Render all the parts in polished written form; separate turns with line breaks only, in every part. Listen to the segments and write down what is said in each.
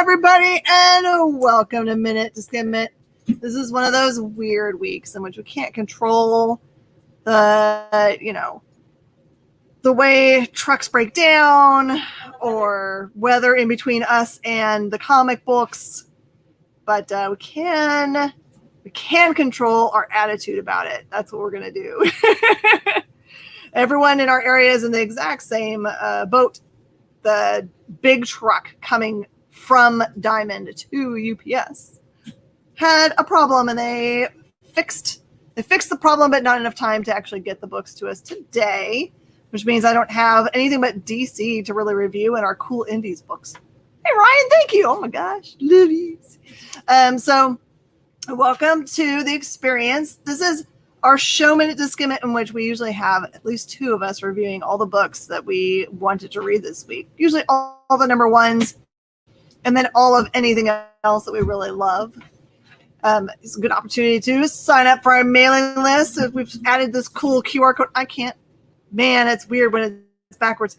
everybody, and welcome to Minute to Skim It. This is one of those weird weeks in which we can't control the way trucks break down or weather in between us and the comic books, but we can control our attitude about it. That's what we're going to do. Everyone in our area is in the exact same boat. The big truck coming from Diamond to UPS had a problem, and they fixed the problem, but not enough time to actually get the books to us today, which means I don't have anything but DC to really review in our cool indies books. Hey Ryan, thank you. Oh my gosh, love you. So welcome to the experience. This is our show Minute to Skim It, in which we usually have at least two of us reviewing all the books that we wanted to read this week. Usually all the number ones, and then all of anything else that we really love. It's a good opportunity to sign up for our mailing list. We've added this cool QR code. It's weird when it's backwards.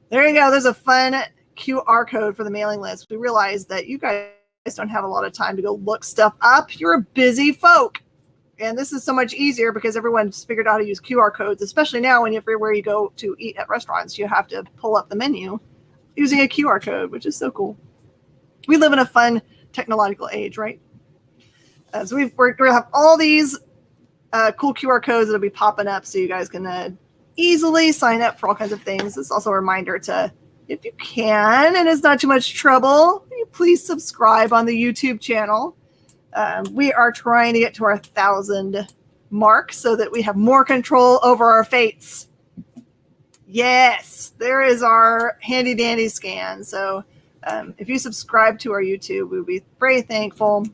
There you go. There's a fun QR code for the mailing list. We realize that you guys don't have a lot of time to go look stuff up. You're busy folk. And this is so much easier because everyone's figured out how to use QR codes, especially now when everywhere you go to eat at restaurants, you have to pull up the menu using a QR code, which is so cool. We live in a fun technological age, right? So we're going to have all these cool QR codes that'll be popping up so you guys can easily sign up for all kinds of things. It's also a reminder to, if you can, and it's not too much trouble, please subscribe on the YouTube channel. We are trying to get to our 1,000 mark so that we have more control over our fates. Yes, there is our handy dandy scan. So if you subscribe to our YouTube, we would be very thankful.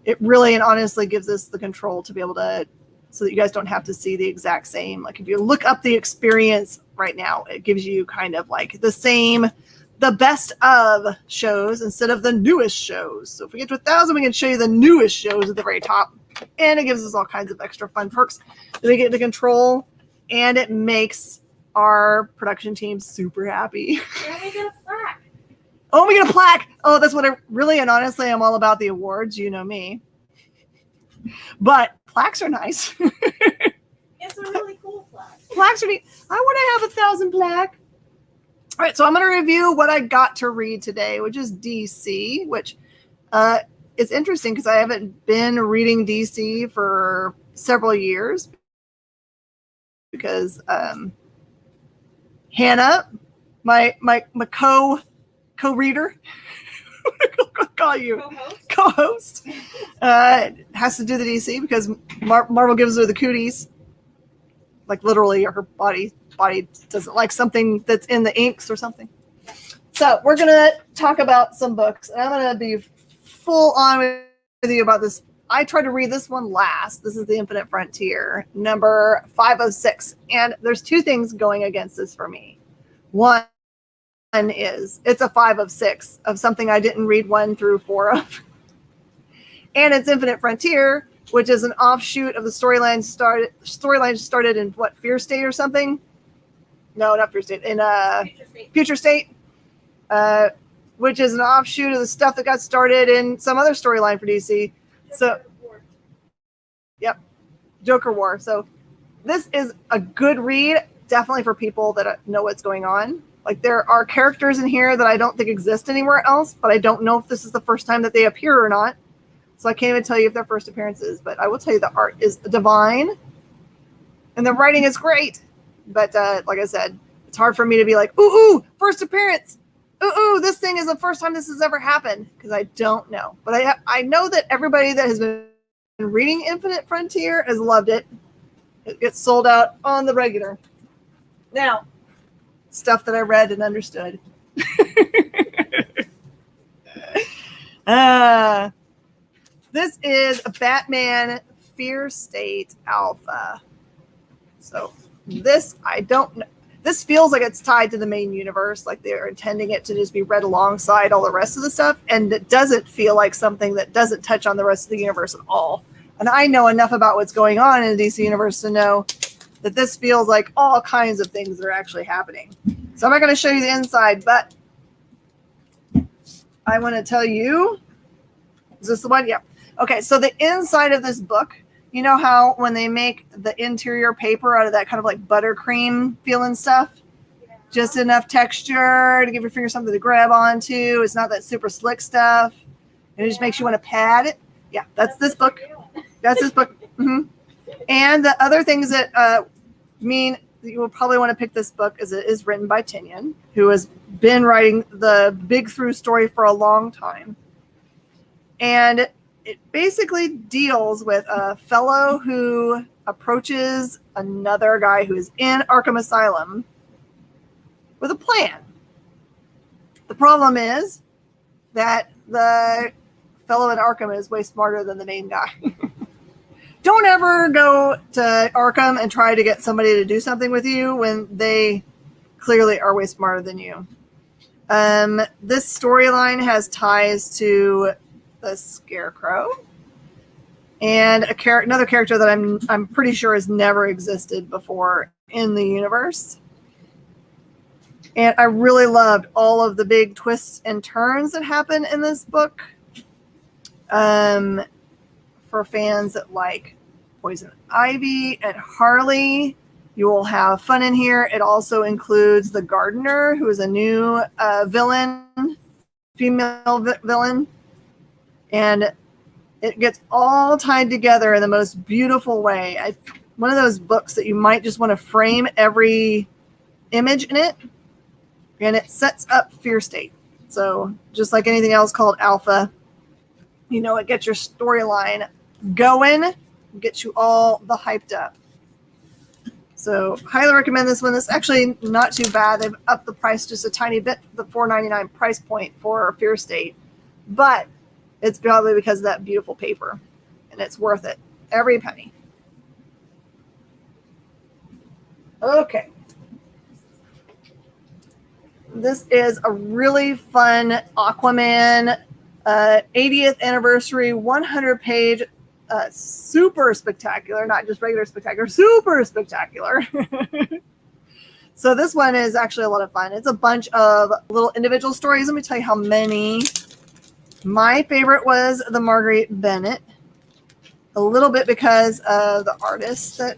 It really and honestly gives us the control to be able to, so that you guys don't have to see the exact same. Like if you look up the experience right now, it gives you kind of like the best of shows instead of the newest shows. So if we get to 1,000, we can show you the newest shows at the very top. And it gives us all kinds of extra fun perks that we get to control. And it makes our production team super happy.
Yeah, we get a plaque.
Oh, we get a plaque. Oh, that's what I really and honestly, I'm all about the awards. You know me. But plaques are nice.
It's a really cool plaque.
Plaques are neat. I want to have 1,000 plaque. All right, so I'm going to review what I got to read today, which is DC, which is interesting because I haven't been reading DC for several years because Hannah, my co-reader, I'll call you co-host, has to do the DC because Marvel gives her the cooties, like literally her body doesn't like something that's in the inks or something. So we're going to talk about some books, and I'm going to be full on with you about this. I tried to read this one last. This is The Infinite Frontier, number 506. And there's two things going against this for me. One is it's a 5 of 6 of something I didn't read 1 through 4 of. And it's Infinite Frontier, which is an offshoot of the storyline started in what, Fear State or something? No, not Fear State. In Future State, which is an offshoot of the stuff that got started in some other storyline for DC. Yep, Joker War. So this is a good read, definitely for people that know what's going on. Like there are characters in here that I don't think exist anywhere else, but I don't know if this is the first time that they appear or not. So I can't even tell you if their first appearances, but I will tell you the art is divine and the writing is great. But like I said, it's hard for me to be like, ooh, first appearance. Ooh, this thing is the first time this has ever happened, because I don't know. But I know that everybody that has been reading Infinite Frontier has loved it. It gets sold out on the regular. Now, stuff that I read and understood. This is a Batman Fear State Alpha. So this, I don't know. This feels like it's tied to the main universe, like they're intending it to just be read alongside all the rest of the stuff. And it doesn't feel like something that doesn't touch on the rest of the universe at all. And I know enough about what's going on in the DC universe to know that this feels like all kinds of things that are actually happening. So I'm not going to show you the inside, but I want to tell you, is this the one? Yeah. Okay, so the inside of this book, you know how when they make the interior paper out of that kind of like buttercream feeling stuff? Just enough texture to give your finger something to grab onto. It's not that super slick stuff. And it just makes you want to pat it. Yeah, that's this book. That's this book. Mm-hmm. And the other things that mean that you will probably want to pick this book is it is written by Tinian, who has been writing the Big Through story for a long time. And it basically deals with a fellow who approaches another guy who is in Arkham Asylum with a plan. The problem is that the fellow in Arkham is way smarter than the main guy. Don't ever go to Arkham and try to get somebody to do something with you when they clearly are way smarter than you. This storyline has ties to the Scarecrow and another character that I'm pretty sure has never existed before in the universe. And I really loved all of the big twists and turns that happen in this book. For fans that like Poison Ivy and Harley, you will have fun in here. It also includes the Gardener, who is a new female villain. And it gets all tied together in the most beautiful way. One of those books that you might just want to frame every image in it. And it sets up Fear State. So just like anything else called Alpha, it gets your storyline going, gets you all the hyped up. So highly recommend this one. This is actually not too bad. They've upped the price just a tiny bit, the $4.99 price point for Fear State. But it's probably because of that beautiful paper. And it's worth it. Every penny. Okay. This is a really fun Aquaman 80th anniversary 100-page super spectacular, not just regular spectacular, super spectacular. So this one is actually a lot of fun. It's a bunch of little individual stories. Let me tell you how many. My favorite was the Marguerite Bennett, a little bit because of the artist that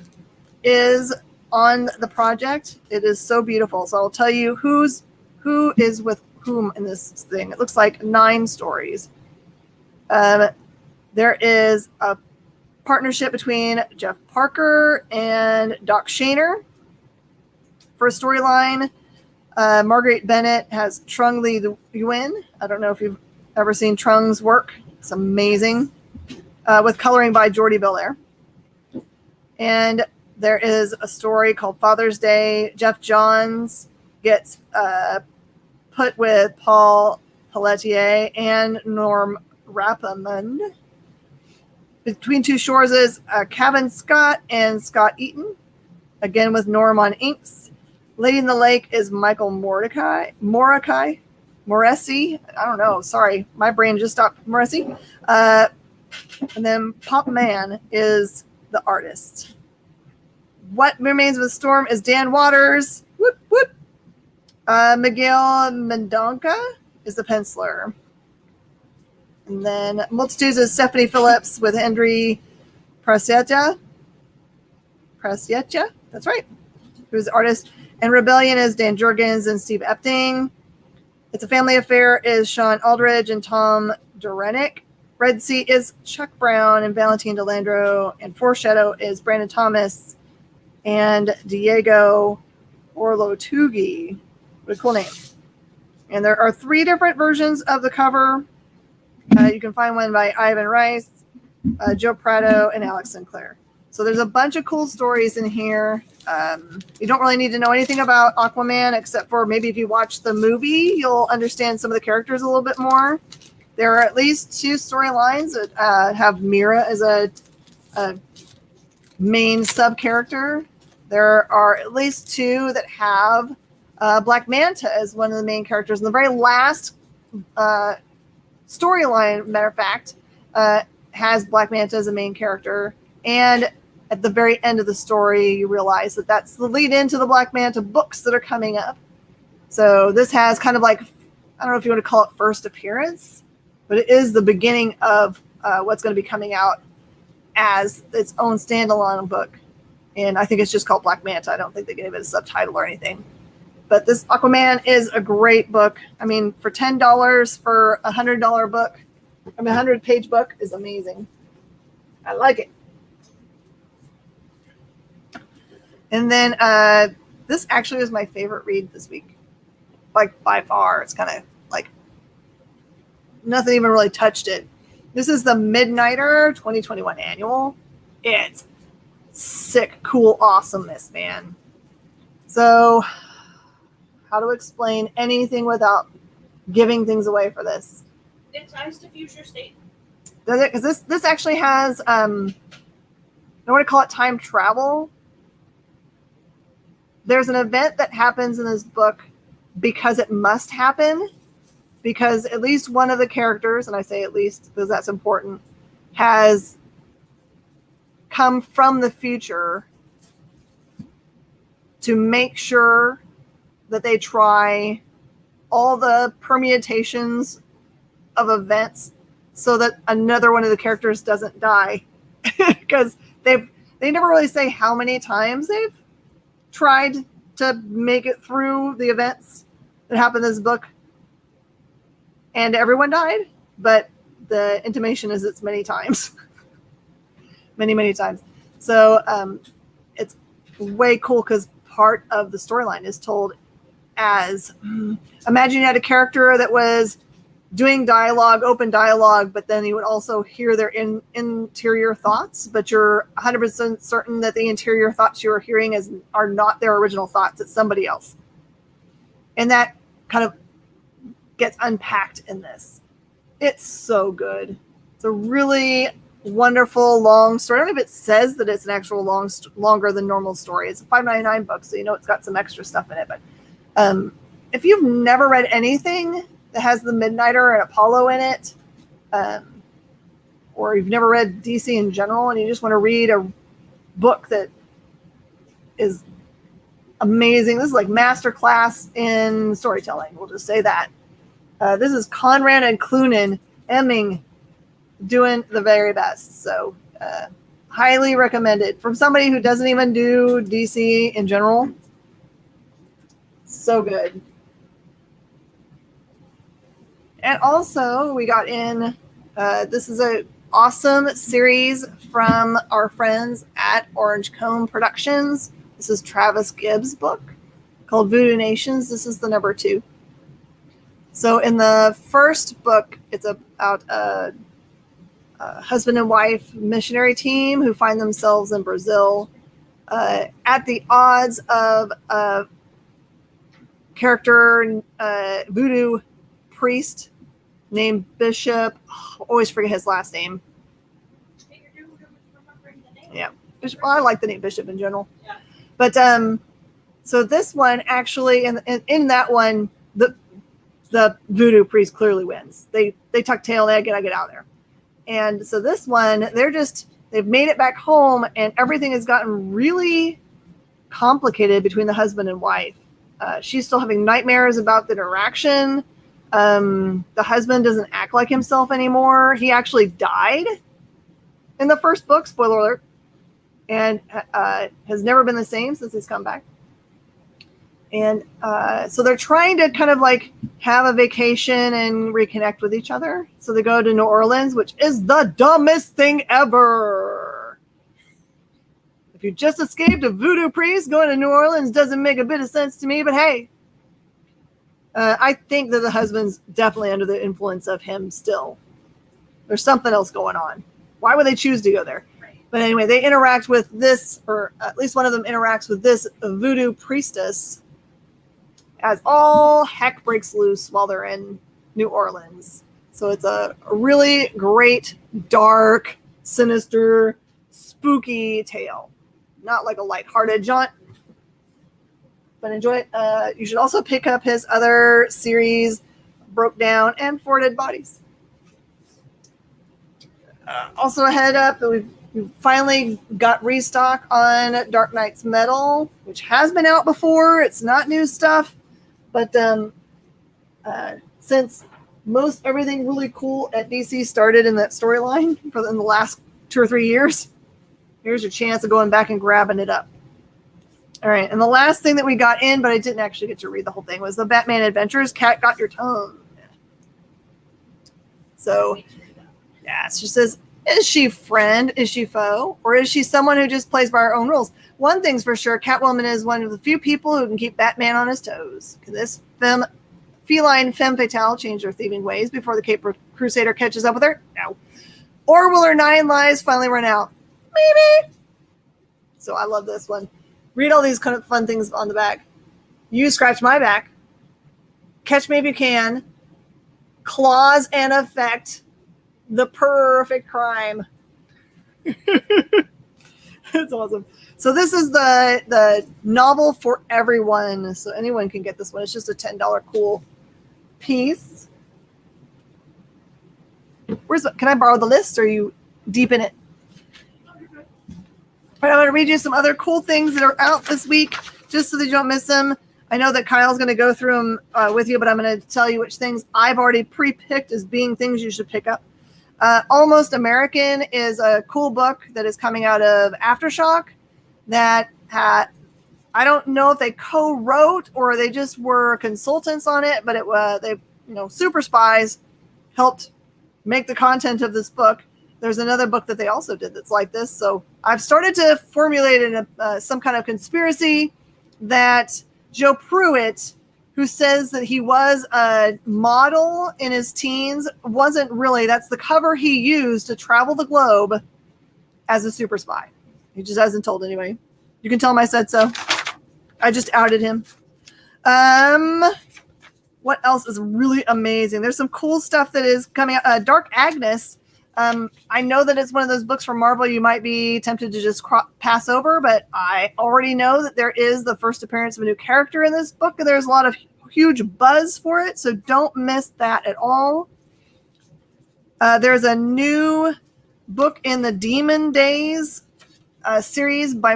is on the project. It is so beautiful. So I'll tell you who is with whom in this thing. It looks like 9 stories. There is a partnership between Jeff Parker and Doc Shaner. For a storyline, Marguerite Bennett has Trung Le Nguyen. I don't know if you've ever seen Trung's work. It's amazing. With coloring by Jordi Belair. And there is a story called Father's Day. Jeff Johns gets put with Paul Pelletier and Norm Rapamund. Between Two Shores is Kevin Scott and Scott Eaton, again with Norm on inks. Lady in the Lake is Michael Moresi. I don't know. Sorry, my brain just stopped. Moresi. And then Pop Man is the artist. What Remains of the Storm is Dan Waters. Whoop, whoop. Miguel Mendonca is the penciler. And then Multitudes is Stephanie Phillips with Henry Prasietta. That's right. Who's the artist. And Rebellion is Dan Jurgens and Steve Epting. It's a Family Affair is Sean Aldridge and Tom Durenick. Red Sea is Chuck Brown and Valentine Delandro. And Foreshadow is Brandon Thomas and Diego Orlotugi. What a cool name. And there are 3 different versions of the cover. You can find one by Ivan Rice, Joe Prado, and Alex Sinclair. So there's a bunch of cool stories in here. You don't really need to know anything about Aquaman, except for maybe if you watch the movie, you'll understand some of the characters a little bit more. There are at least 2 storylines that have Mira as a main sub-character. There are at least 2 that have Black Manta as one of the main characters. And the very last storyline, matter of fact, has Black Manta as a main character. And at the very end of the story, you realize that that's the lead into the Black Manta books that are coming up. So this has kind of like I don't know if you want to call it first appearance, but it is the beginning of what's going to be coming out as its own standalone book. And I think it's just called Black Manta. I don't think they gave it a subtitle or anything. But this Aquaman is a great book. I mean, for $10 for a $100 book, 100-page book is amazing. I like it. And then this actually was my favorite read this week. Like, by far. It's kind of like nothing even really touched it. This is the Midnighter 2021 annual. It's sick, cool awesomeness, man. So, how to explain anything without giving things away for this?
It ties to future state.
Does it? Because this actually has, I want to call it time travel. There's an event that happens in this book because it must happen, because at least one of the characters, and I say at least because that's important, has come from the future to make sure that they try all the permutations of events so that another one of the characters doesn't die. Because they never really say how many times they've tried to make it through the events that happened in this book. And everyone died, but the intimation is it's many times. many times. So it's way cool because part of the storyline is told as, imagine you had a character that was doing dialogue, open dialogue, but then you would also hear their interior thoughts, but you're 100% certain that the interior thoughts you're hearing are not their original thoughts. It's somebody else. And that kind of gets unpacked in this. It's so good. It's a really wonderful long story. I don't know if it says that it's an actual longer than normal story. It's a $5.99 book, so you know it's got some extra stuff in it. But if you've never read anything that has the Midnighter and Apollo in it, or you've never read DC in general and you just want to read a book that is amazing, this is like masterclass in storytelling. We'll just say that. This is Conrad and Clunan Emming doing the very best. So highly recommended from somebody who doesn't even do DC in general. So good. And also we got in, this is an awesome series from our friends at Orange Comb Productions. This is Travis Gibbs' book called Voodoo Nations. This is the number 2. So in the first book, it's about a husband and wife missionary team who find themselves in Brazil at the odds of a character, voodoo priest named Bishop. Always forget his last name. Yeah, Bishop. Well, I like the name Bishop in general.
Yeah.
But so this one actually, in that one, the voodoo priest clearly wins. They tuck tail and I get out of there. And so this one, they've made it back home and everything has gotten really complicated between the husband and wife. She's still having nightmares about the interaction. The husband doesn't act like himself anymore. He actually died in the first book, spoiler alert, and has never been the same since he's come back. And so they're trying to kind of like have a vacation and reconnect with each other. So they go to New Orleans, which is the dumbest thing ever. If you just escaped a voodoo priest, going to New Orleans doesn't make a bit of sense to me. But hey, I think that the husband's definitely under the influence of him still. There's something else going on. Why would they choose to go there?
Right.
But anyway, they interact with this, or at least one of them interacts with this voodoo priestess as all heck breaks loose while they're in New Orleans. So it's a really great, dark, sinister, spooky tale. Not like a lighthearted jaunt, but enjoy it. You should also pick up his other series, Broke Down and Four Dead Bodies. Also a head up that we've finally got restock on Dark Knight's Metal, which has been out before. It's not new stuff, but since most everything really cool at DC started in that storyline in the last 2 or 3 years, here's your chance of going back and grabbing it up. All right, and the last thing that we got in, but I didn't actually get to read the whole thing, was the Batman Adventures. Cat Got Your Tongue. So, yeah, she says, is she friend? Is she foe? Or is she someone who just plays by her own rules? One thing's for sure, Catwoman is one of the few people who can keep Batman on his toes. Can this feline femme fatale change her thieving ways before the Cape Crusader catches up with her? No. Or will her 9 lives finally run out? Maybe. So I love this one. Read all these kind of fun things on the back. You scratch my back. Catch me if you can. Clause and effect. The perfect crime. That's awesome. So this is the novel for everyone. So anyone can get this one. It's just a $10 cool piece. Can I borrow the list, or are you deep in it? All right, I'm going to read you some other cool things that are out this week, just so that you don't miss them. I know that Kyle's going to go through them with you, but I'm going to tell you which things I've already pre-picked as being things you should pick up. Almost American is a cool book that is coming out of Aftershock that I don't know if they co-wrote or they just were consultants on it, but super spies helped make the content of this book. There's another book that they also did that's like this. So I've started to formulate some kind of conspiracy that Joe Pruitt, who says that he was a model in his teens, wasn't really. That's the cover he used to travel the globe as a super spy. He just hasn't told anybody. You can tell him I said so. I just outed him. What else is really amazing? There's some cool stuff that is coming out. Dark Agnes. I know that it's one of those books from Marvel you might be tempted to just pass over, but I already know that there is the first appearance of a new character in this book, and there's a lot of huge buzz for it, so don't miss that at all. There's a new book in the Demon Days series by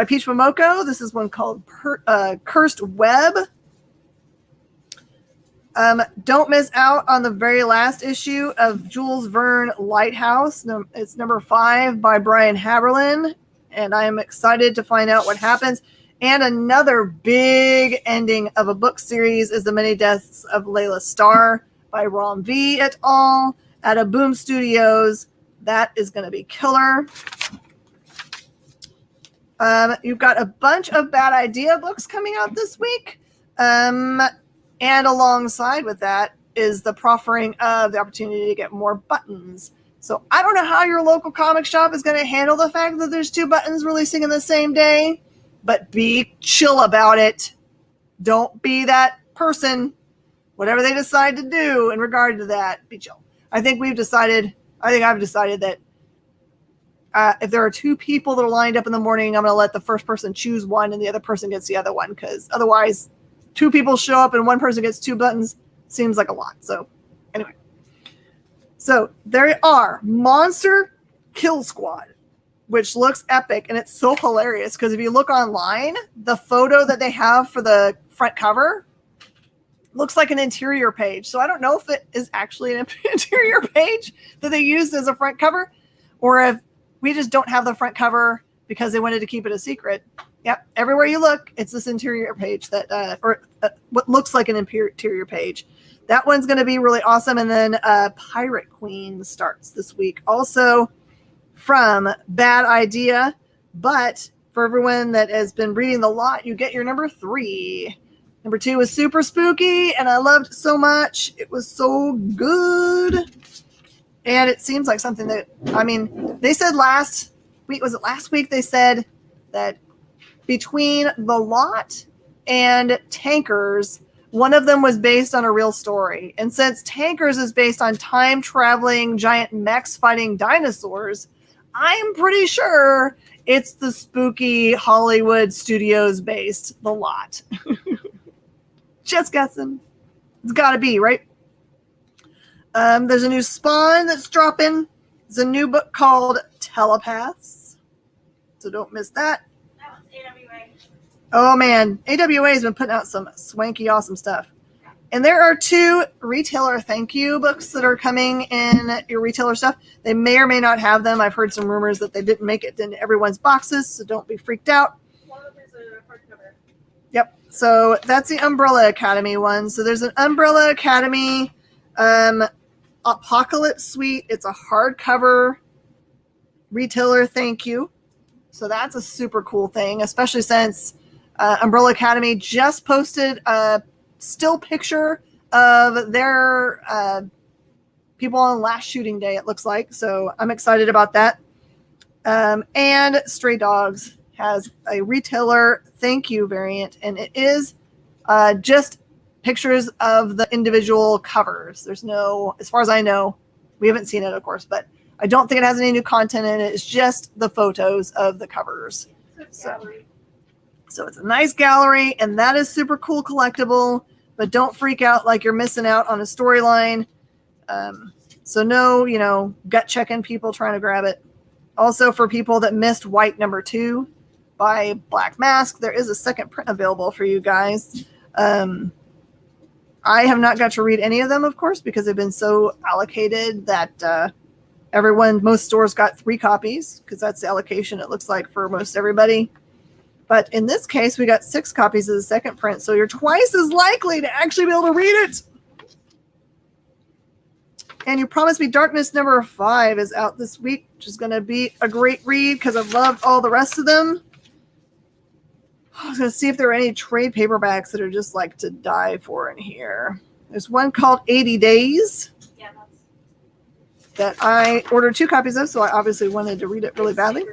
Peach Momoko. This is one called Cursed Web. Don't miss out on the very last issue of Jules Verne Lighthouse. It's number 5 by Brian Haberlin, and I am excited to find out what happens. And another big ending of a book series is The Many Deaths of Layla Starr by Ram V et al. At a Boom Studios. That is going to be killer. You've got a bunch of Bad Idea books coming out this week. And alongside with that is the proffering of the opportunity to get more buttons. So I don't know how your local comic shop is going to handle the fact that there's 2 buttons releasing in the same day, but be chill about it. Don't be that person. Whatever they decide to do in regard to that, be chill. I think I've decided that if there are 2 people that are lined up in the morning, I'm going to let the first person choose one and the other person gets the other one, because otherwise 2 people show up and one person gets 2 buttons. Seems like a lot. So anyway. So there are Monster Kill Squad, which looks epic. And it's so hilarious because if you look online, the photo that they have for the front cover looks like an interior page. So I don't know if it is actually an interior page that they used as a front cover, or if we just don't have the front cover because they wanted to keep it a secret. Yep, everywhere you look, it's this interior page what looks like an interior page. That one's going to be really awesome. And then Pirate Queen starts this week, also from Bad Idea. But for everyone that has been reading the lot, you get your number 3. Number 2 was super spooky, and I loved it so much. It was so good. And it seems like something that, they said last week they said that between the lot and Tankers, one of them was based on a real story. And since Tankers is based on time-traveling giant mechs fighting dinosaurs, I'm pretty sure it's the spooky Hollywood Studios-based The Lot. Just guessing. It's got to be, right? There's a new Spawn that's dropping. There's a new book called Telepaths. So don't miss that.
That one's AWA.
Oh, man. AWA has been putting out some swanky, awesome stuff. And there are 2 retailer thank you books that are coming in your retailer stuff. They may or may not have them. I've heard some rumors that they didn't make it into everyone's boxes, so don't be freaked out.
One of them is a hardcover.
Yep. So that's the Umbrella Academy one. So there's an Umbrella Academy Apocalypse Suite. It's a hardcover retailer thank you. So that's a super cool thing, especially since Umbrella Academy just posted a still picture of their people on last shooting day, it looks like. So I'm excited about that. And Stray Dogs has a retailer thank you variant, and it is just pictures of the individual covers. There's no, as far as I know, we haven't seen it, of course, but I don't think it has any new content in it. It's just the photos of the covers. So it's a nice gallery, and that is super cool collectible, but don't freak out like you're missing out on a storyline. So no, gut checking people trying to grab it. Also, for people that missed White #2 by Black Mask, there is a second print available for you guys. I have not got to read any of them, of course, because they've been so allocated that most stores got 3 copies, because that's the allocation it looks like for most everybody. But in this case, we got 6 copies of the second print, so you're twice as likely to actually be able to read it. And You Promised Me Darkness #5 is out this week, which is going to be a great read because I've loved all the rest of them. I was going to see if there are any trade paperbacks that are just like to die for in here. There's one called 80 Days that I ordered 2 copies of, so I obviously wanted to read it really badly.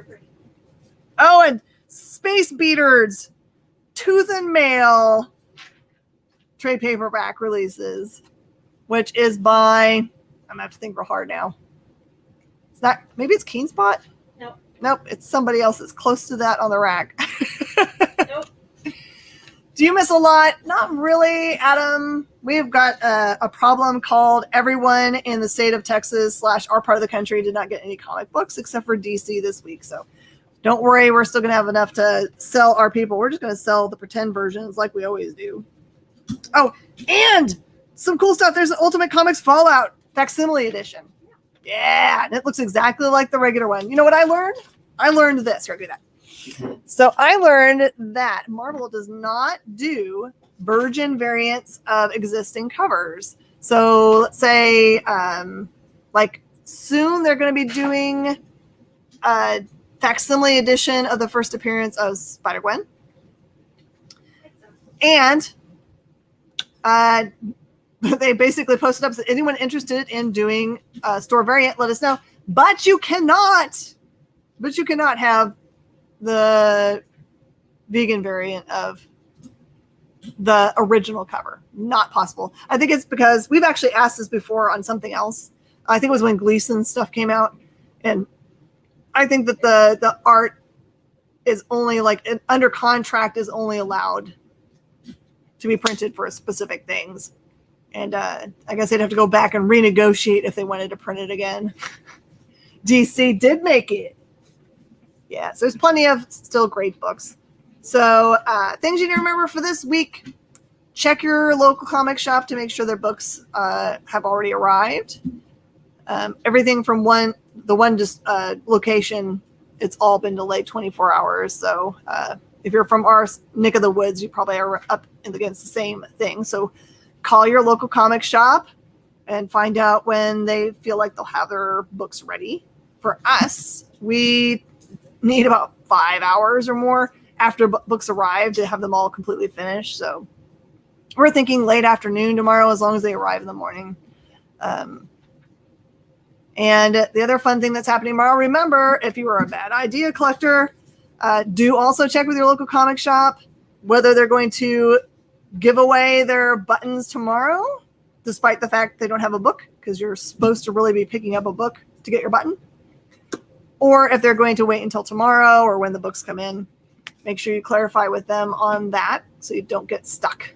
Oh, and Space Beaters, Tooth and Mail trade paperback releases, which is by, I'm going to have to think real hard now. It's not, maybe it's Keenspot? Nope, it's somebody else that's close to that on the rack.
Nope.
Do you miss a lot? Not really, Adam. We've got a problem called everyone in the state of Texas / our part of the country did not get any comic books except for DC this week. So don't worry, we're still going to have enough to sell our people. We're just going to sell the pretend versions like we always do. Oh, and some cool stuff. There's an Ultimate Comics Fallout facsimile edition. Yeah, and it looks exactly like the regular one. You know what I learned? I learned this. Here, do that. So I learned that Marvel does not do virgin variants of existing covers. So let's say, like soon they're going to be doing a facsimile edition of the first appearance of Spider-Gwen. And they basically posted up, so anyone interested in doing a store variant, let us know. But you cannot have the vegan variant of the original cover. Not possible. I think it's because we've actually asked this before on something else. I think it was when Gleason stuff came out. And I think that the art is only like under contract is only allowed to be printed for specific things. And I guess they'd have to go back and renegotiate if they wanted to print it again. DC did make it. Yeah, so there's plenty of still great books. So things you need to remember for this week. Check your local comic shop to make sure their books have already arrived. Everything from the one location, it's all been delayed 24 hours. So if you're from our neck of the woods, you probably are up against the same thing. So call your local comic shop and find out when they feel like they'll have their books ready. For us, we need about 5 hours or more after books arrive to have them all completely finished. So we're thinking late afternoon tomorrow, as long as they arrive in the morning. And the other fun thing that's happening tomorrow, remember, if you are a bad idea collector, do also check with your local comic shop whether they're going to give away their buttons tomorrow, despite the fact they don't have a book, because you're supposed to really be picking up a book to get your button. Or if they're going to wait until tomorrow or when the books come in. Make sure you clarify with them on that so you don't get stuck.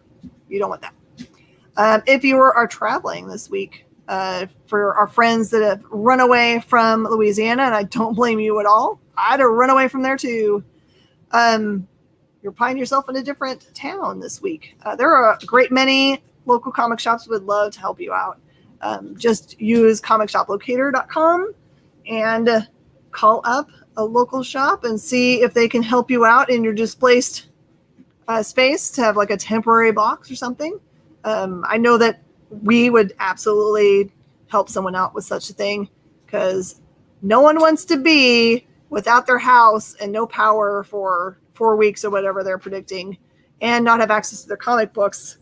You don't want that. If you are traveling this week, for our friends that have run away from Louisiana, and I don't blame you at all, I'd have run away from there too. You're finding yourself in a different town this week. There are a great many local comic shops would love to help you out. Just use comicshoplocator.com and call up a local shop and see if they can help you out in your displaced space to have like a temporary box or something. I know that we would absolutely help someone out with such a thing, because no one wants to be without their house and no power for 4 weeks or whatever they're predicting, and not have access to their comic books.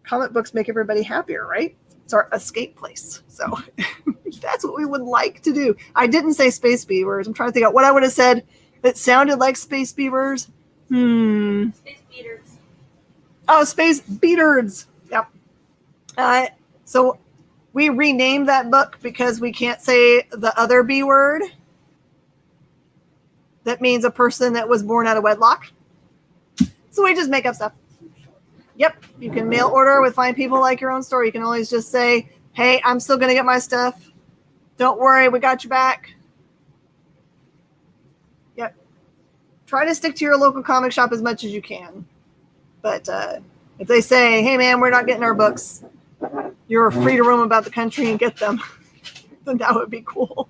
Comic books make everybody happier, right? It's our escape place. So that's what we would like to do. I didn't say space beavers. I'm trying to think out what I would have said that sounded like space beavers.
Space beaters.
Oh, space beaters. Yep. So we renamed that book because we can't say the other B word. That means a person that was born out of wedlock. So we just make up stuff. Yep. You can mail order with Find People Like Your Own Story. You can always just say, hey, I'm still going to get my stuff. Don't worry. We got your back. Yep. Try to stick to your local comic shop as much as you can. But if they say, hey, man, we're not getting our books, you're free to roam about the country and get them, then that would be cool.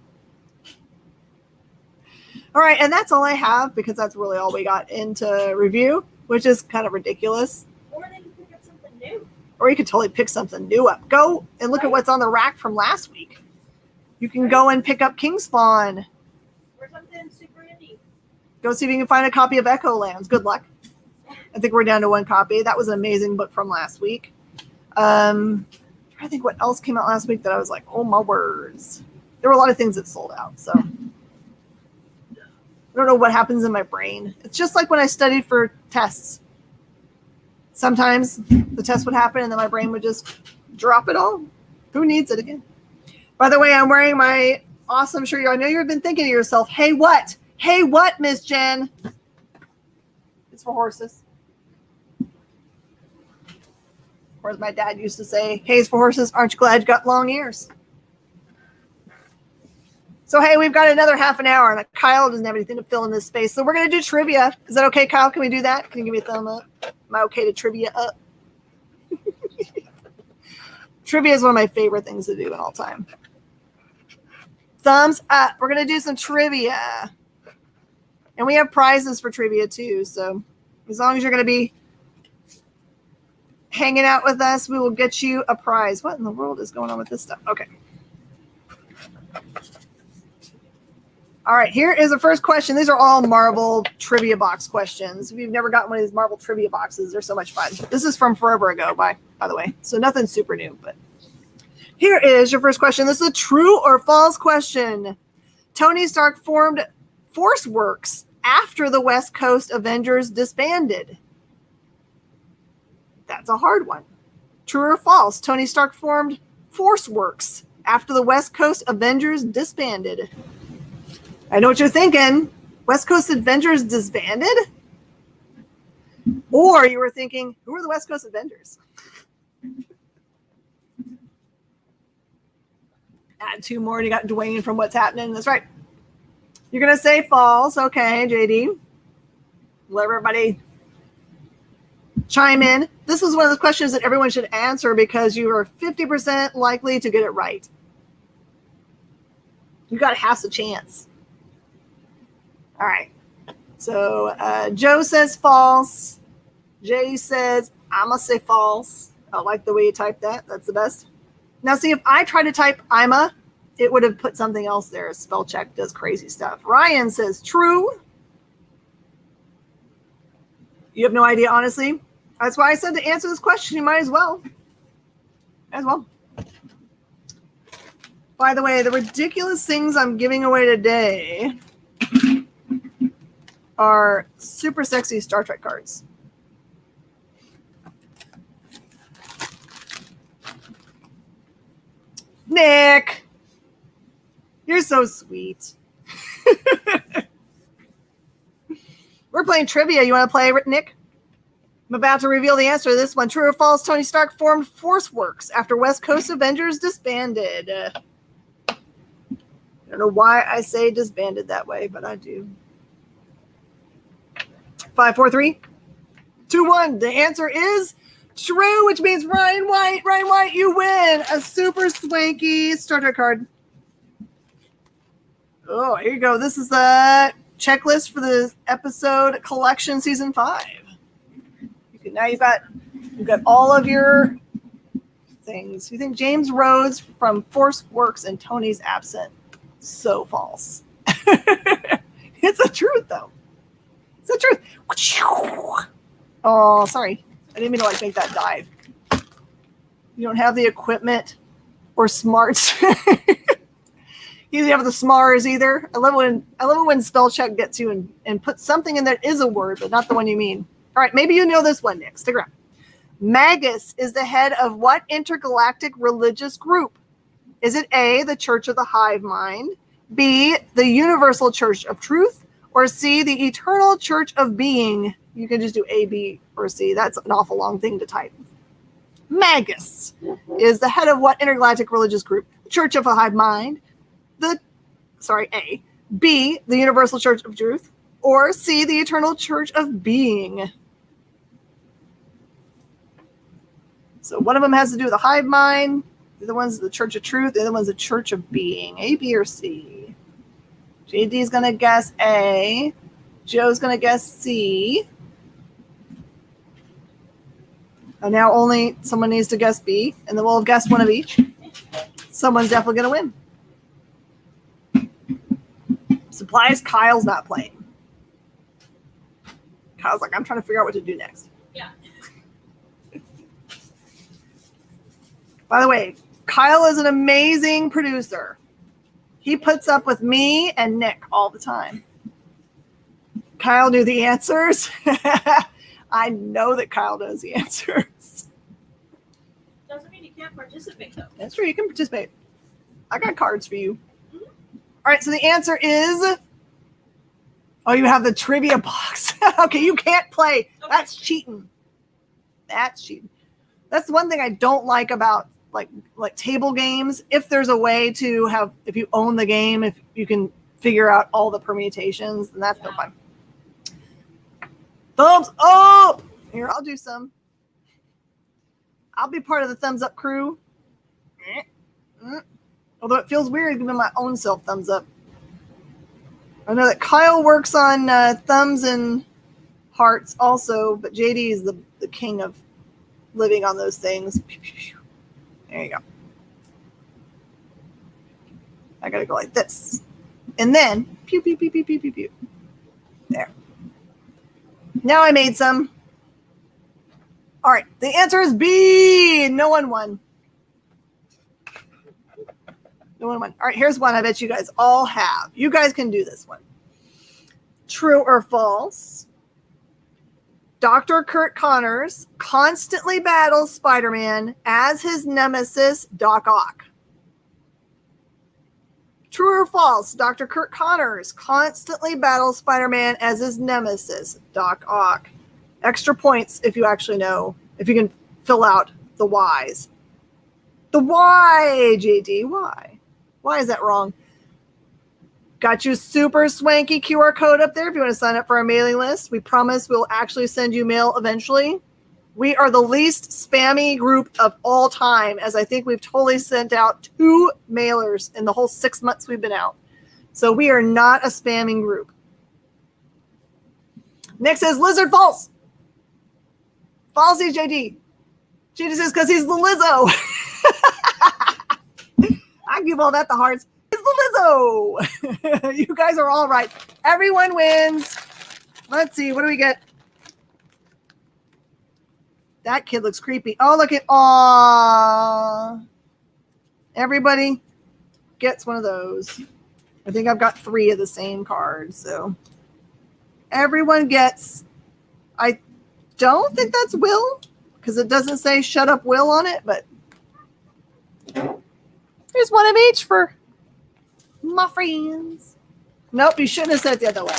All right. And that's all I have, because that's really all we got into review, which is kind of ridiculous.
Or they can pick up something new.
Or you could totally pick something new up. Go and look at what's on the rack from last week. You can go and pick up King Spawn.
Or something super indie.
Go see if you can find a copy of Echo Lands. Good luck. I think we're down to one copy. That was an amazing book from last week. I think what else came out last week that I was like, oh my words. There were a lot of things that sold out. So I don't know what happens in my brain. It's just like when I studied for tests. Sometimes the test would happen and then my brain would just drop it all. Who needs it again? By the way, I'm wearing my awesome shirt. I know you've been thinking to yourself, hey, what? Hey, what, Miss Jen? It's for horses. Or as my dad used to say, hey, it's for horses. Aren't you glad you got long ears? So, hey, we've got another half an hour, and Kyle doesn't have anything to fill in this space. So we're going to do trivia. Is that okay, Kyle? Can we do that? Can you give me a thumb up? Am I okay to trivia up? Trivia is one of my favorite things to do in all time. Thumbs up. We're going to do some trivia. And we have prizes for trivia, too. So as long as you're going to be hanging out with us, we will get you a prize. What in the world is going on with this stuff? Okay. All right, here is the first question. These are all Marvel trivia box questions. If you've never gotten one of these Marvel trivia boxes, they're so much fun. This is from forever ago, by the way. So nothing super new, but here is your first question. This is a true or false question. Tony Stark formed Force Works after the West Coast Avengers disbanded. That's a hard one. True or false? Tony Stark formed Force Works after the West Coast Avengers disbanded. I know what you're thinking. West Coast Avengers disbanded? Or you were thinking, who are the West Coast Avengers? Add two more and you got Dwayne from What's Happening. That's right. You're going to say false. Okay, JD. Let everybody chime in. This is one of the questions that everyone should answer because you are 50% likely to get it right. You got half a chance. All right. So Joe says false. Jay says, I'm going to say false. I like the way you typed that. That's the best. Now, see, if I try to type Ima, it would have put something else there. Spell check does crazy stuff. Ryan says true. You have no idea, honestly. That's why I said to answer this question, you might as well. Might as well. By the way, the ridiculous things I'm giving away today are super sexy Star Trek cards. Nick, you're so sweet. We're playing trivia. You want to play, Nick? I'm about to reveal the answer to this one. True or false? Tony Stark formed Force Works after West Coast Avengers disbanded. I don't know why I say disbanded that way, but I do. 5, 4, 3, 2, 1. The answer is True, which means Ryan White, you win a super swanky starter card. Oh, here you go. This is the checklist for the episode collection season 5. Now you've got all of your things. You think James Rhodes from Force works and Tony's absent? So false. It's the truth, though. It's the truth. Oh, sorry. I didn't mean to make that dive. You don't have the equipment or smarts. You don't have the smarts either. I love it when spell check gets you and puts something in that is a word, but not the one you mean. All right, maybe you know this one, Nick. Stick around. Magus is the head of what intergalactic religious group? Is it A, the Church of the Hive Mind, B, the Universal Church of Truth, or C, the Eternal Church of Being? You can just do A, B, or C. That's an awful long thing to type. Magus is the head of what intergalactic religious group? The Church of the Hive Mind, A, B, the Universal Church of Truth, or C, the Eternal Church of Being. So one of them has to do with the hive mind. The other one's the Church of Truth. The other one's the Church of Being. A, B, or C. JD's going to guess A. Joe's going to guess C. And now only someone needs to guess B. And then we'll have guessed one of each. Someone's definitely going to win. Supplies, Kyle's not playing. Kyle's like, I'm trying to figure out what to do next.
Yeah.
By the way, Kyle is an amazing producer. He puts up with me and Nick all the time. Kyle knew the answers. I know that Kyle knows the answers.
Doesn't mean you can't participate, though.
That's true. You can participate. I got cards for you. Mm-hmm. All right. So the answer is, oh, you have the trivia box. Okay. You can't play. Okay. That's cheating. That's cheating. That's the one thing I don't like about like table games. If there's a way to have, if you own the game, if you can figure out all the permutations, then that's no fun. Thumbs up! Here, I'll do some. I'll be part of the thumbs up crew. Although it feels weird giving my own self thumbs up. I know that Kyle works on thumbs and hearts also, but JD is the king of living on those things. There you go. I gotta go like this. And then, pew, pew, pew, pew, pew, pew, pew. There. Now I made some. All right, the answer is B. No one won. No one won. All right, here's one I bet you guys all have. You guys can do this one. True or false? Dr. Kurt Connors constantly battles Spider-Man as his nemesis, Doc Ock. True or false? Dr. Kurt Connors constantly battles Spider-Man as his nemesis, Doc Ock. Extra points if you actually know, if you can fill out the whys. The why, JD, why? Why is that wrong? Got you super swanky QR code up there if you want to sign up for our mailing list. We promise we'll actually send you mail eventually. We are the least spammy group of all time, as I think we've totally sent out 2 mailers in the whole 6 months we've been out. So we are not a spamming group. Nick says lizard false. Falsey JD. JD says because he's the Lizzo. I give all that the hearts. It's the Lizzo. You guys are all right. Everyone wins. Let's see. What do we get? That kid looks creepy. Oh, look at, aw. Everybody gets one of those. I think I've got 3 of the same cards. So everyone gets, I don't think that's Will because it doesn't say shut up Will on it, but there's one of each for my friends. Nope, you shouldn't have said it the other way.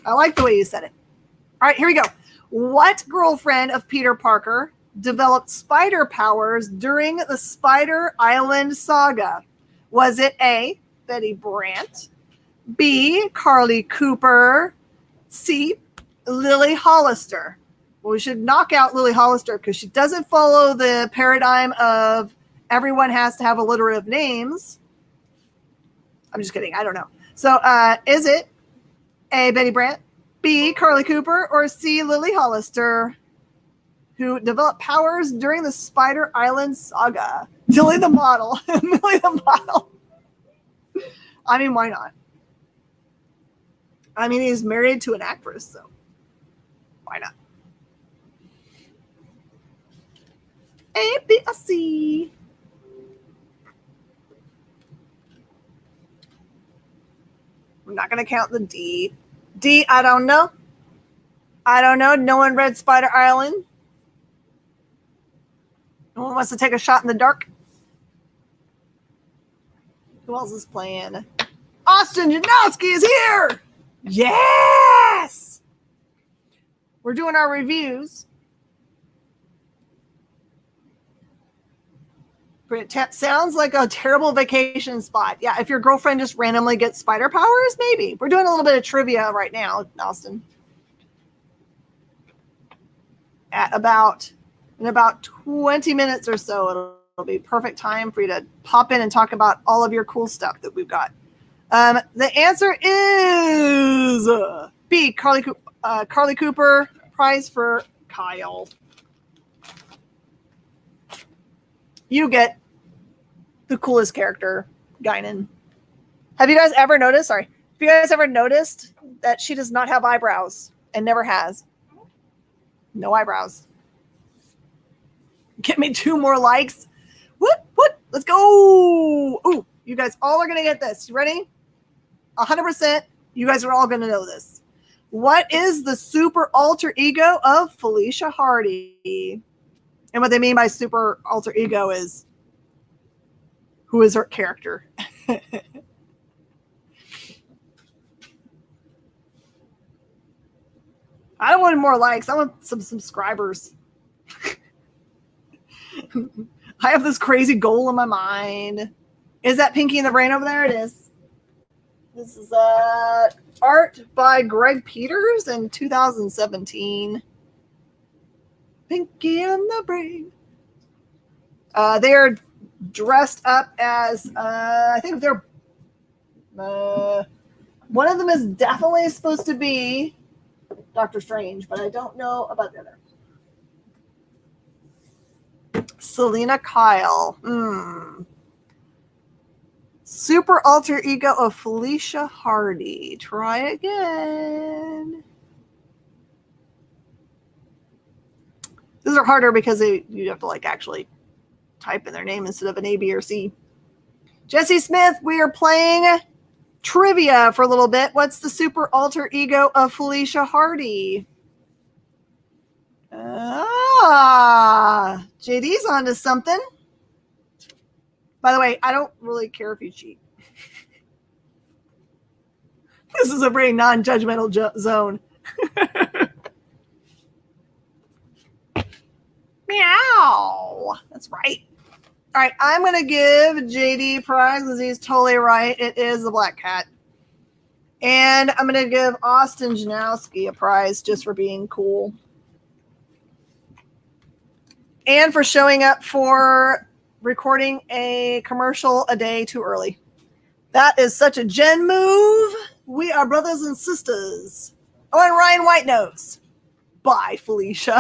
I like the way you said it. All right, here we go. What girlfriend of Peter Parker developed spider powers during the Spider Island saga? Was it A, Betty Brant, B, Carly Cooper, C, Lily Hollister? Well, we should knock out Lily Hollister because she doesn't follow the paradigm of everyone has to have alliterative names. I'm just kidding. I don't know. So is it A, Betty Brant, B, Carly Cooper, or C, Lily Hollister, who developed powers during the Spider Island saga? Millie the model. Millie the model. I mean, why not? I mean, he's married to an actress, so why not? A, B, or C. I'm not going to count the D. D, I don't know. I don't know. No one read Spider Island. No one wants to take a shot in the dark. Who else is playing? Austin Janowski is here. Yes. We're doing our reviews. It sounds like a terrible vacation spot. Yeah, if your girlfriend just randomly gets spider powers, maybe. We're doing a little bit of trivia right now, Austin. In about 20 minutes or so, it'll be perfect time for you to pop in and talk about all of your cool stuff that we've got. The answer is B, Carly Cooper, prize for Kyle. You get the coolest character, Guinan. Have you guys ever noticed? Sorry. Have you guys ever noticed that she does not have eyebrows and never has? No eyebrows. Get me 2 more likes. What? Let's go. Ooh, you guys all are going to get this. You ready? 100%. You guys are all going to know this. What is the super alter ego of Felicia Hardy? And what they mean by super alter ego is who is her character. I don't want more likes. I want some subscribers. I have this crazy goal in my mind. Is that Pinky in the Brain over there? It is. This is art by Greg Peters in 2017. Pinky in the Brain. They are dressed up as, I think they're, one of them is definitely supposed to be Doctor Strange, but I don't know about the other. Selena Kyle. Super alter ego of Felicia Hardy. Try again. These are harder because you have to actually type in their name instead of an A, B, or C. Jesse Smith, we are playing trivia for a little bit. What's the super alter ego of Felicia Hardy? JD's onto something. By the way, I don't really care if you cheat. This is a very non-judgmental zone. Meow. That's right. All right, I'm going to give JD prize because he's totally right. It is the black cat. And I'm going to give Austin Janowski a prize just for being cool. And for showing up for recording a commercial a day too early. That is such a Jen move. We are brothers and sisters. Oh, and Ryan Whitenose. Bye, Felicia.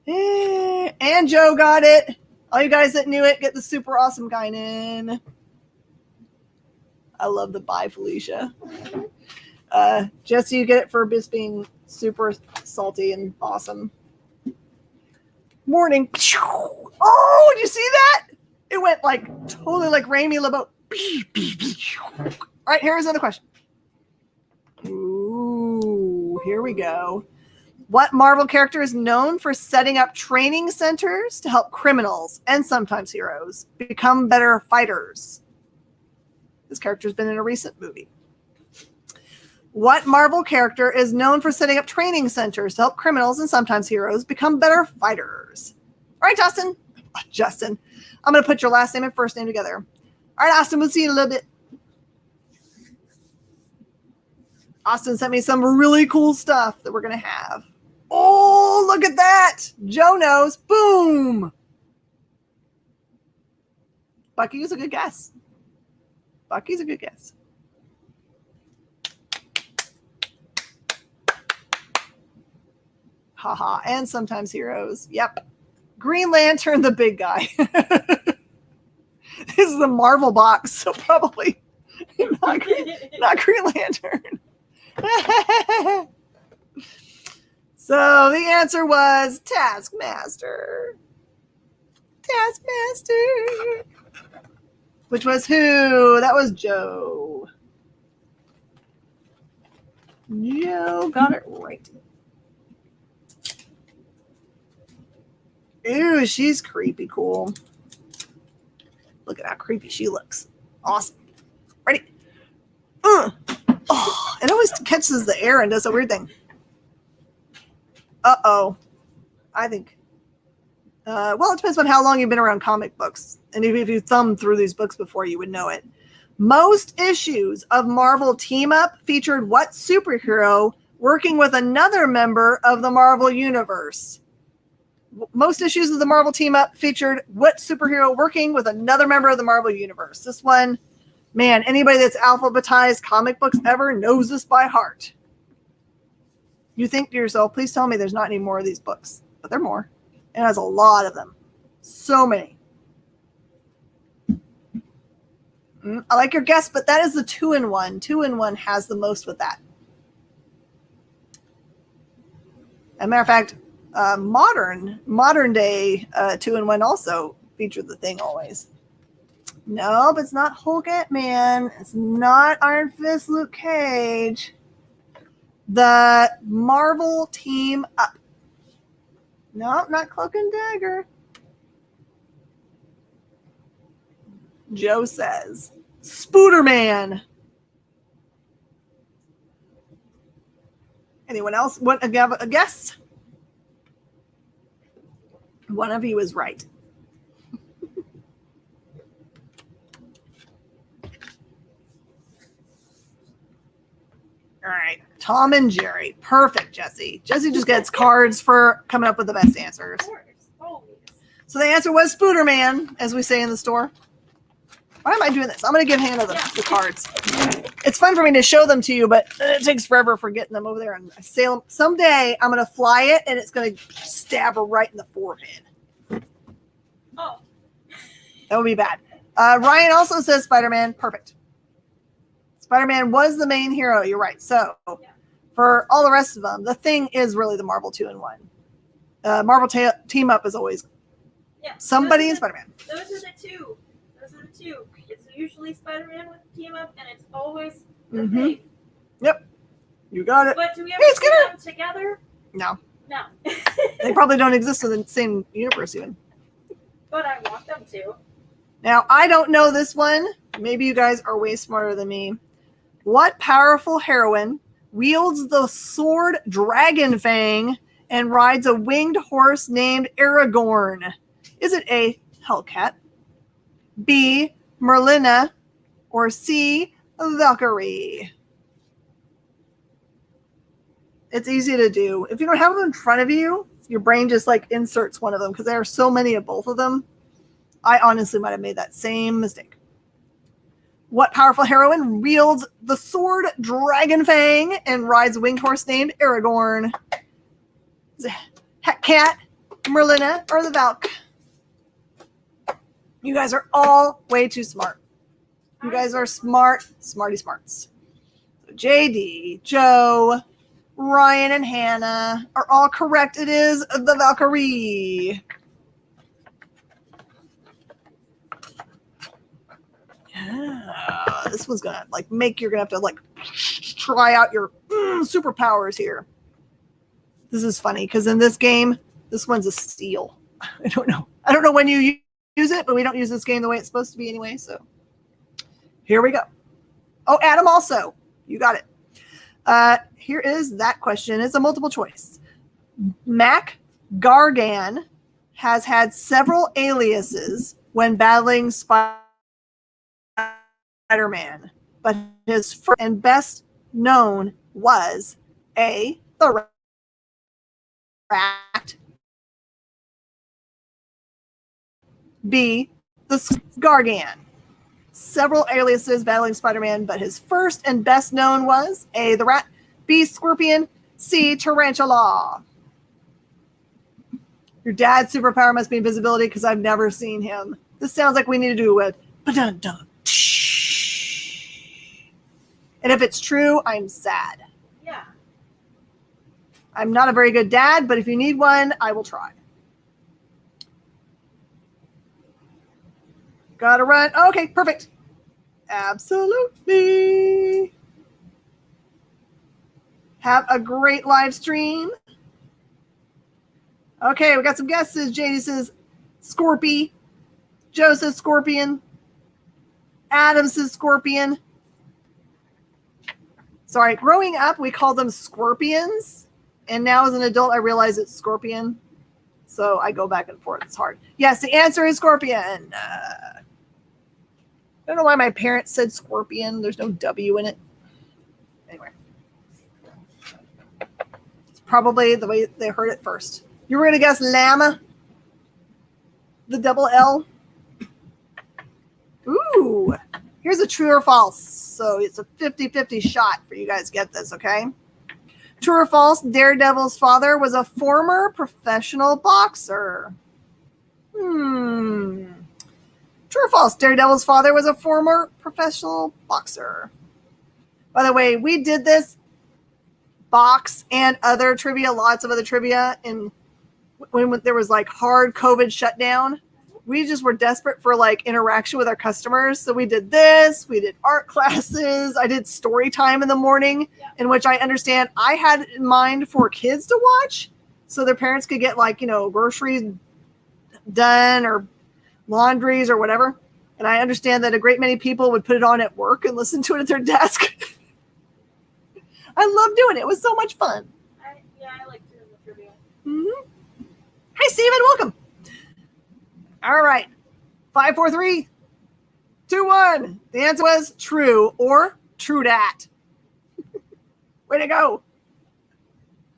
And Joe got it. All you guys that knew it, get the super awesome Guinan. I love the bye, Felicia. Jesse, you get it for just being super salty and awesome. Morning. Oh, did you see that? It went totally like Rami LeBeau. All right, here's another question. Ooh, here we go. What Marvel character is known for setting up training centers to help criminals and sometimes heroes become better fighters? This character's been in a recent movie. What Marvel character is known for setting up training centers to help criminals and sometimes heroes become better fighters? All right, Justin. I'm going to put your last name and first name together. All right, Austin, we'll see you in a little bit. Austin sent me some really cool stuff that we're going to have. Oh, look at that. Joe knows. Boom. Bucky is a good guess. Bucky's a good guess. Haha. And sometimes heroes. Yep. Green Lantern, the big guy. This is the Marvel box, so probably not Green Lantern. So the answer was Taskmaster. Taskmaster. Which was who? That was Joe. Joe got it right. Ew, she's creepy cool. Look at how creepy she looks. Awesome. Ready? Oh, it always catches the air and does a weird thing. Uh-oh. I think. Well, it depends on how long you've been around comic books. And if you thumbed through these books before, you would know it. Most issues of Marvel Team Up featured what superhero working with another member of the Marvel Universe? Most issues of the Marvel Team Up featured what superhero working with another member of the Marvel Universe? This one, man, anybody that's alphabetized comic books ever knows this by heart. You think to yourself, please tell me there's not any more of these books. But there are more. It has a lot of them. So many. I like your guess, but that is the 2-in-1. 2-in-1 has the most with that. As a matter of fact, modern day 2-in-1 also featured the Thing always. Nope, it's not Hulk Ant-Man. It's not Iron Fist Luke Cage. The Marvel Team Up. Nope, not Cloak and Dagger. Joe says Spooderman. Anyone else want to give a guess? One of you is right. All right. Tom and Jerry. Perfect, Jesse. Jesse just gets cards for coming up with the best answers.
Of course. Always.
So the answer was Spooderman, as we say in the store. Why am I doing this? I'm going to give Hannah the cards. It's fun for me to show them to you, but it takes forever for getting them over there. And I say someday I'm going to fly it, and it's going to stab her right in the forehead.
Oh.
That would be bad. Ryan also says Spider-Man. Perfect. Spider-Man was the main hero. You're right. So for all the rest of them, the Thing is really the Marvel 2-in-1. Marvel Team Up is always somebody in Spider-Man.
Those are the two. It's usually Spider-Man with Team Up, and it's always the Thing.
Yep. You got it.
But do we ever see them together?
No.
No.
They probably don't exist in the same universe even.
But I want them to.
Now, I don't know this one. Maybe you guys are way smarter than me. What powerful heroine wields the sword Dragon Fang and rides a winged horse named Aragorn? Is it A, Hellcat, B, Merlina, or C, Valkyrie? It's easy to do. If you don't have them in front of you, your brain just like inserts one of them because there are so many of both of them. I honestly might have made that same mistake. What powerful heroine wields the sword Dragon Fang and rides a winged horse named Aragorn? Is it Hellcat, Merlina, or the Valk? You guys are all way too smart. You guys are smart, smarty smarts. So JD, Joe, Ryan, and Hannah are all correct. It is the Valkyrie. Yeah, this one's gonna you're gonna have to try out your superpowers here. This is funny because in this game, this one's a steal. I don't know when you use it, but we don't use this game the way it's supposed to be anyway. So here we go. Oh, Adam also, you got it. Here is that question. It's a multiple choice. Mac Gargan has had several aliases when battling Spider-Man, but his first and best known was A, the rat, B, the Gargan. Several aliases battling Spider-Man, but his first and best known was A, the rat, B, scorpion, C, tarantula. Your dad's superpower must be invisibility because I've never seen him. This sounds like we need to do it with ba-dun-dun. And if it's true, I'm sad.
Yeah.
I'm not a very good dad, but if you need one, I will try. Gotta run. Okay, perfect. Absolutely. Have a great live stream. Okay, we got some guesses. JD says Scorpy. Joe says scorpion. Adam says scorpion. Sorry, growing up, we called them scorpions. And now as an adult, I realize it's scorpion. So I go back and forth. It's hard. Yes, the answer is scorpion. I don't know why my parents said scorpion. There's no W in it. Anyway. It's probably the way they heard it first. You were going to guess llama? The double L? Ooh. Here's a true or false. So it's a 50-50 shot for you guys to get this, okay? True or false, Daredevil's father was a former professional boxer. True or false, Daredevil's father was a former professional boxer. By the way, we did this box and other trivia, lots of other trivia, when there was like hard COVID shutdown. We just were desperate for like interaction with our customers. So we did this, we did art classes. I did story time in the morning, in which I understand I had it in mind for kids to watch. So their parents could get like, groceries done or laundries or whatever. And I understand that a great many people would put it on at work and listen to it at their desk. I love doing it. It was so much fun.
I like doing the trivia.
Mm-hmm. Hi, Steven. Welcome. All right. 5, 4, 3, 2, 1. The answer was true or true dat. Way to go.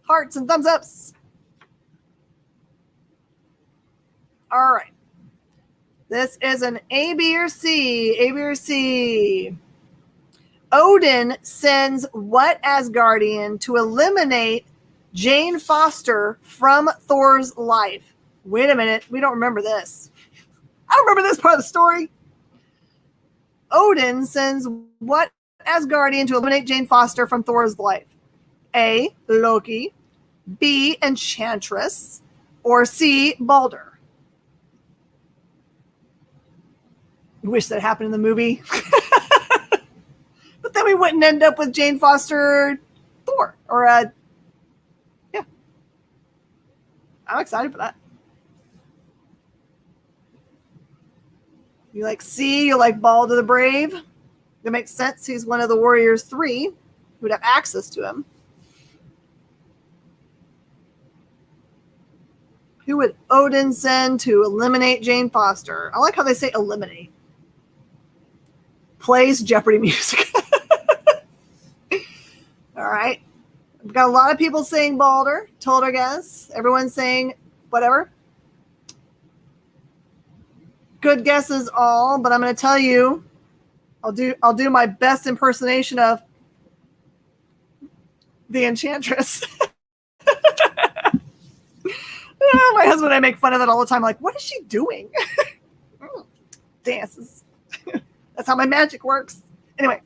Hearts and thumbs ups. All right. This is an A, B, or C. A, B, or C. Odin sends what Asgardian to eliminate Jane Foster from Thor's life? Wait a minute. We don't remember this. I don't remember this part of the story. Odin sends what Asgardian to eliminate Jane Foster from Thor's life? A, Loki, B, Enchantress, or C, Balder? I wish that happened in the movie. But then we wouldn't end up with Jane Foster Thor. Yeah. I'm excited for that. You like C, you like Balder the Brave. That makes sense. He's one of the Warriors 3 who would have access to him. Who would Odin send to eliminate Jane Foster? I like how they say eliminate. Plays Jeopardy music. All right. We've got a lot of people saying Balder. Told our guess. Everyone's saying whatever. Good guesses all, but I'm going to tell you, I'll do my best impersonation of the Enchantress. My husband and I make fun of it all the time. Like, what is she doing? Dances. That's how my magic works. Anyway,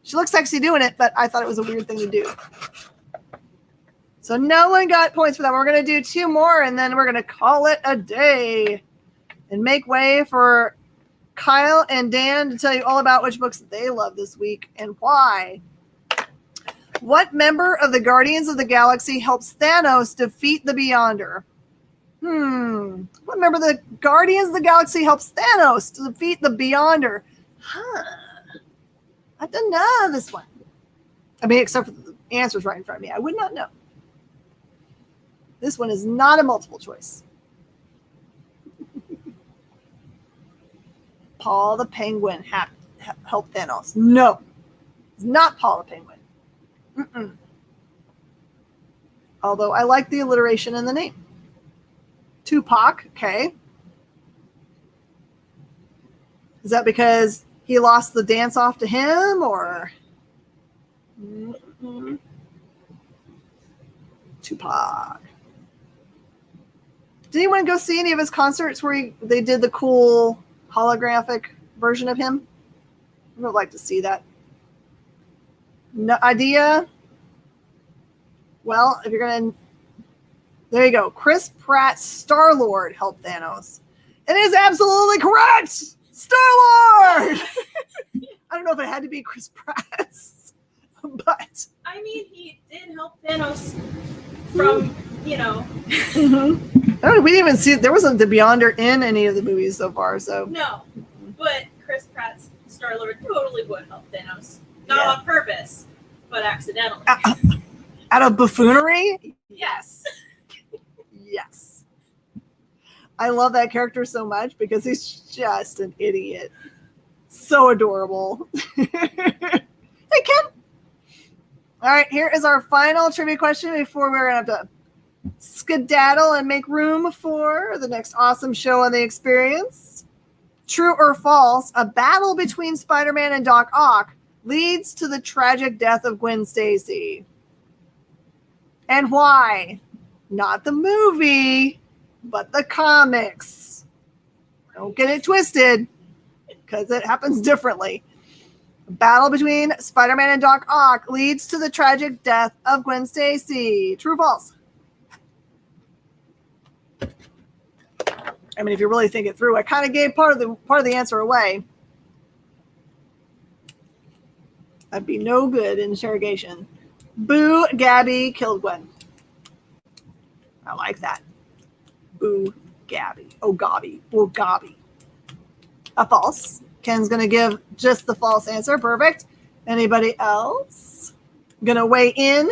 she looks sexy doing it, but I thought it was a weird thing to do. So no one got points for that. We're going to do 2 more, and then we're going to call it a day and make way for Kyle and Dan to tell you all about which books they love this week and why. What member of the Guardians of the Galaxy helps Thanos defeat the Beyonder? What member of the Guardians of the Galaxy helps Thanos to defeat the Beyonder? I don't know this one. I mean, except for the answers right in front of me. I would not know. This one is not a multiple choice. Paul the Penguin helped Thanos. No, it's not Paul the Penguin. Mm-mm. Although I like the alliteration in the name. Tupac, okay. Is that because he lost the dance off to him, or? Mm-mm. Tupac. Did anyone go see any of his concerts where they did the cool holographic version of him? I would like to see that. No idea? Well, if you're going to... There you go. Chris Pratt's Star-Lord helped Thanos. It is absolutely correct! Star-Lord! I don't know if it had to be Chris Pratt's, but...
I mean, he did help Thanos from,
Oh, we didn't even see... There wasn't the Beyonder in any of the movies so far, so...
No, but Chris Pratt's Star-Lord totally would help Thanos. Not on purpose, but accidentally.
Out of buffoonery?
Yes.
Yes. I love that character so much because he's just an idiot. So adorable. Hey, Ken. All right, here is our final trivia question before we're going to have to skedaddle and make room for the next awesome show on the experience. True or false, a battle between Spider-Man and Doc Ock leads to the tragic death of Gwen Stacy. And why? Not the movie, but the comics. Don't get it twisted, because it happens differently. A battle between Spider-Man and Doc Ock leads to the tragic death of Gwen Stacy. True or false? I mean, if you really think it through, I kind of gave part of the answer away. That'd be no good in interrogation. Boo, Gabby killed Gwen. I like that. Boo, Gabby. Oh, Gabby. Oh, Gabby. A false. Ken's going to give just the false answer. Perfect. Anybody else? Going to weigh in?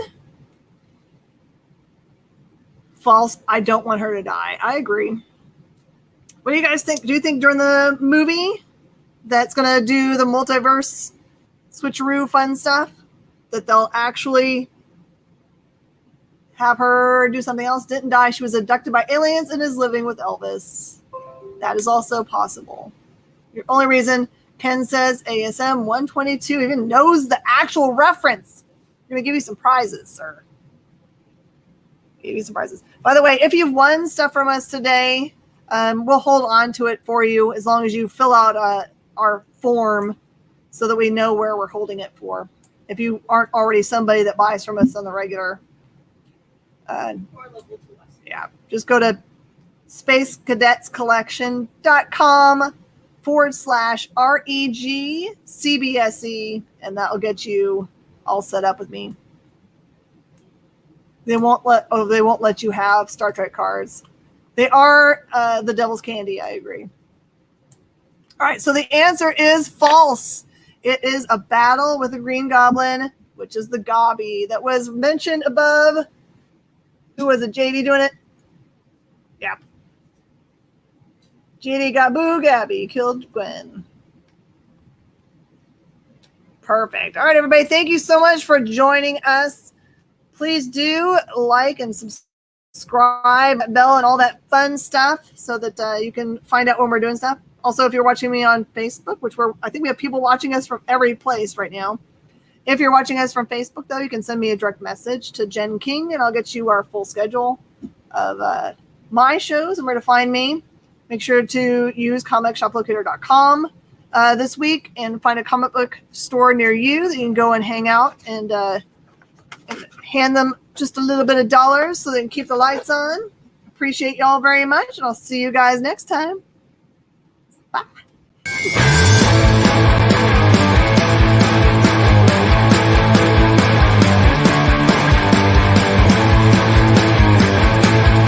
False. I don't want her to die. I agree. What do you guys think? Do you think during the movie that's going to do the multiverse switcheroo fun stuff that they'll actually have her do something else? Didn't die. She was abducted by aliens and is living with Elvis. That is also possible. Your only reason Ken says ASM 122 even knows the actual reference. I'm going to give you some prizes, sir. Give you some prizes. By the way, if you've won stuff from us today, we'll hold on to it for you as long as you fill out our form so that we know where we're holding it for. If you aren't already somebody that buys from us on the regular.
Or local to us.
Yeah, just go to spacecadetscollection.com/REGCBSE, and that'll get you all set up with me. They won't let you have Star Trek cards. They are the devil's candy, I agree. All right, so the answer is false. It is a battle with a Green Goblin, which is the Gobby that was mentioned above. Who was it? JD doing it? Yeah. JD got Boo Gabby, killed Gwen. Perfect. All right, everybody. Thank you so much for joining us. Please do like and subscribe, bell, and all that fun stuff so that you can find out when we're doing stuff. Also, if you're watching me on Facebook, which I think we have people watching us from every place right now. If you're watching us from Facebook, though, you can send me a direct message to Jen King, and I'll get you our full schedule of my shows and where to find me. Make sure to use comicshoplocator.com this week and find a comic book store near you that you can go and hang out and hand them just a little bit of dollars so they can keep the lights on. Appreciate y'all very much, and I'll see you guys next time. Bye.